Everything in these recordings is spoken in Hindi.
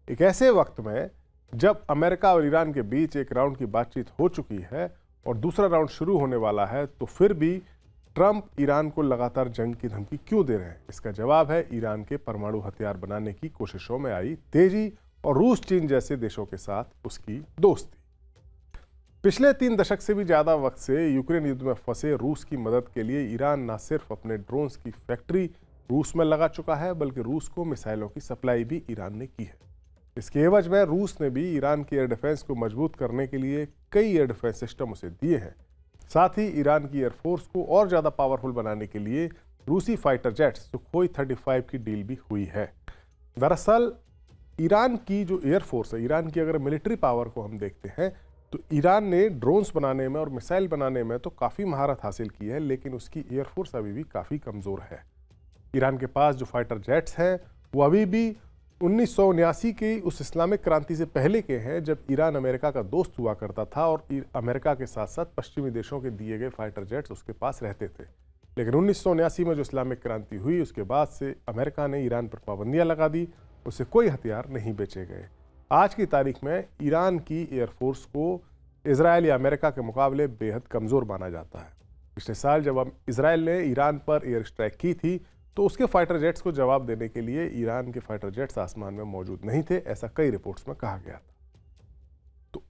एक ऐसे वक्त में जब अमेरिका और ईरान के बीच एक राउंड की बातचीत हो चुकी है और दूसरा राउंड शुरू होने वाला है, तो फिर भी ट्रंप ईरान को लगातार जंग की धमकी क्यों दे रहे हैं? इसका जवाब है ईरान के परमाणु हथियार बनाने की कोशिशों में आई तेजी और रूस चीन जैसे देशों के साथ उसकी दोस्ती। पिछले 3 दशक से भी ज्यादा वक्त से यूक्रेन युद्ध में फंसे रूस की मदद के लिए ईरान न सिर्फ अपने ड्रोन्स की फैक्ट्री रूस में लगा चुका है, बल्कि रूस को मिसाइलों की सप्लाई भी ईरान ने की है। इसके एवज में रूस ने भी ईरान की एयर डिफेंस को मजबूत करने के लिए कई एयर डिफेंस सिस्टम उसे दिए हैं। साथ ही ईरान की एयरफोर्स को और ज़्यादा पावरफुल बनाने के लिए रूसी फाइटर जेट्स सुखोई 35 की डील भी हुई है। दरअसल ईरान की जो एयरफोर्स है, ईरान की अगर मिलिट्री पावर को हम देखते हैं तो ईरान ने ड्रोन्स बनाने में और मिसाइल बनाने में तो काफ़ी महारत हासिल की है, लेकिन उसकी एयरफोर्स अभी भी काफ़ी कमज़ोर है। ईरान के पास जो फाइटर जेट्स हैं वो अभी भी 1979 की उस इस्लामिक क्रांति से पहले के हैं, जब ईरान अमेरिका का दोस्त हुआ करता था और अमेरिका के साथ साथ पश्चिमी देशों के दिए गए फाइटर जेट्स उसके पास रहते थे। लेकिन 1979 में जो इस्लामिक क्रांति हुई, उसके बाद से अमेरिका ने ईरान पर पाबंदियां लगा दी, उसे कोई हथियार नहीं बेचे गए। आज की तारीख में ईरान की एयरफोर्स को इजराइल या अमेरिका के मुकाबले बेहद कमज़ोर माना जाता है। पिछले साल जब इजराइल ने ईरान पर एयर स्ट्राइक की थी, तो उसके फाइटर जेट्स को जवाब देने के लिए ईरान के फाइटर जेट्स आसमान में मौजूद नहीं थे, ऐसा कई रिपोर्ट्स में कहा गया था। तो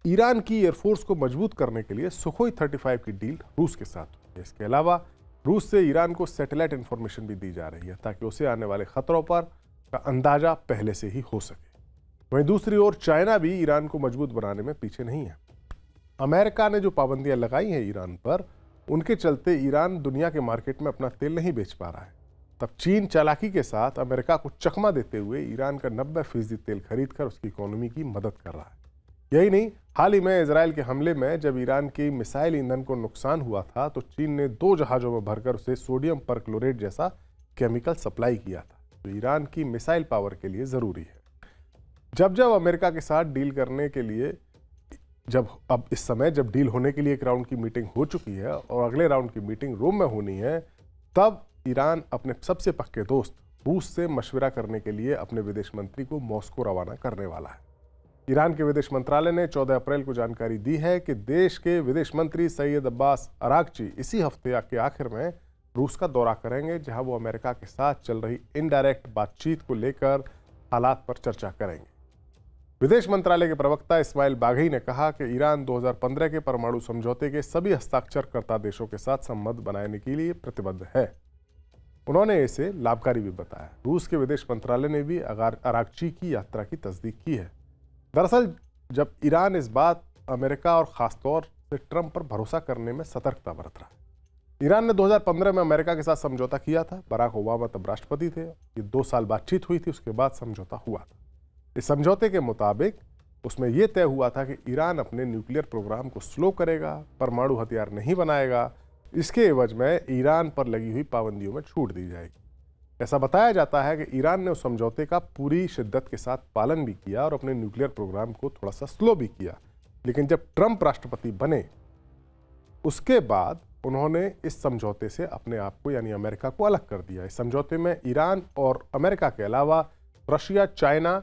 ईरान की एयरफोर्स को मजबूत करने के लिए सुखोई 35 की डील रूस के साथ हुई है। इसके अलावा रूस से ईरान को सैटेलाइट इंफॉर्मेशन भी दी जा रही है, ताकि उसे आने वाले खतरों पर का अंदाजा पहले से ही हो सके। वहीं दूसरी ओर चाइना भी ईरान को मजबूत बनाने में पीछे नहीं है। अमेरिका ने जो पाबंदियां लगाई हैं ईरान पर, उनके चलते ईरान दुनिया के मार्केट में अपना तेल नहीं बेच पा रहा है। तब चीन चालाकी के साथ अमेरिका को चकमा देते हुए ईरान का 90% तेल खरीदकर उसकी इकोनॉमी की मदद कर रहा है। यही नहीं, हाल ही में इजराइल के हमले में जब ईरान की मिसाइल ईंधन को नुकसान हुआ था, तो चीन ने 2 जहाजों में भरकर उसे सोडियम परक्लोरेट जैसा केमिकल सप्लाई किया था, जो ईरान की मिसाइल पावर के लिए ज़रूरी है। जब अमेरिका के साथ डील करने के लिए अब इस समय जब डील होने के लिए एक राउंड की मीटिंग हो चुकी है और अगले राउंड की मीटिंग रोम में होनी है, तब ईरान अपने सबसे पक्के दोस्त रूस से मशवरा करने के लिए अपने विदेश मंत्री को मॉस्को रवाना करने वाला है। ईरान के विदेश मंत्रालय ने 14 अप्रैल को जानकारी दी है कि देश के विदेश मंत्री सैयद अब्बास अरागची इसी हफ्ते के आखिर में रूस का दौरा करेंगे, जहां वो अमेरिका के साथ चल रही इनडायरेक्ट बातचीत को लेकर हालात पर चर्चा करेंगे। विदेश मंत्रालय के प्रवक्ता इस्माइल बाघई ने कहा कि ईरान 2015 के परमाणु समझौते के सभी हस्ताक्षरकर्ता देशों के साथ संबंध बनाने के लिए प्रतिबद्ध है। उन्होंने इसे लाभकारी भी बताया। रूस के विदेश मंत्रालय ने भी अरागची की यात्रा की तस्दीक की है। दरअसल जब ईरान इस बात अमेरिका और खासतौर से ट्रंप पर भरोसा करने में सतर्कता बरत रहा है। ईरान ने 2015 में अमेरिका के साथ समझौता किया था। बराक ओबामा तब राष्ट्रपति थे। ये 2 साल बातचीत हुई थी, उसके बाद समझौता हुआ था। इस समझौते के मुताबिक उसमें यह तय हुआ था कि ईरान अपने न्यूक्लियर प्रोग्राम को स्लो करेगा, परमाणु हथियार नहीं बनाएगा। इसके एवज में ईरान पर लगी हुई पाबंदियों में छूट दी जाएगी। ऐसा बताया जाता है कि ईरान ने उस समझौते का पूरी शिद्दत के साथ पालन भी किया और अपने न्यूक्लियर प्रोग्राम को थोड़ा सा स्लो भी किया। लेकिन जब ट्रंप राष्ट्रपति बने, उसके बाद उन्होंने इस समझौते से अपने आप को यानी अमेरिका को अलग कर दिया। इस समझौते में ईरान और अमेरिका के अलावा रशिया, चाइना,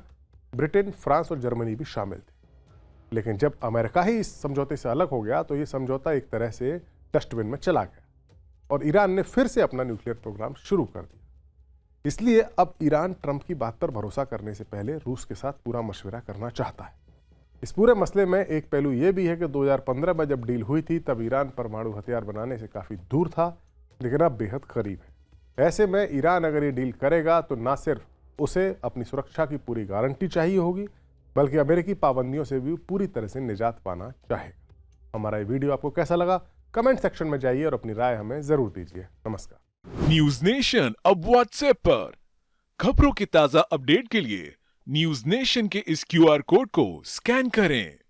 ब्रिटेन, फ्रांस और जर्मनी भी शामिल थे। लेकिन जब अमेरिका ही इस समझौते से अलग हो गया, तो ये समझौता एक तरह से डस्टबिन में चला गया और ईरान ने फिर से अपना न्यूक्लियर प्रोग्राम शुरू कर दिया। इसलिए अब ईरान ट्रंप की बात पर भरोसा करने से पहले रूस के साथ पूरा मशवरा करना चाहता है। इस पूरे मसले में एक पहलू यह भी है कि 2015 में जब डील हुई थी, तब ईरान परमाणु हथियार बनाने से काफ़ी दूर था, लेकिन अब बेहद करीब है। ऐसे में ईरान अगर ये डील करेगा, तो ना सिर्फ उसे अपनी सुरक्षा की पूरी गारंटी चाहिए होगी, बल्कि अमेरिकी पाबंदियों से भी पूरी तरह से निजात पाना चाहेगा। हमारा ये वीडियो आपको कैसा लगा, कमेंट सेक्शन में जाइए और अपनी राय हमें जरूर दीजिए। नमस्कार। न्यूज नेशन अब व्हाट्सएप पर खबरों की ताजा अपडेट के लिए न्यूज नेशन के इस QR कोड को स्कैन करें।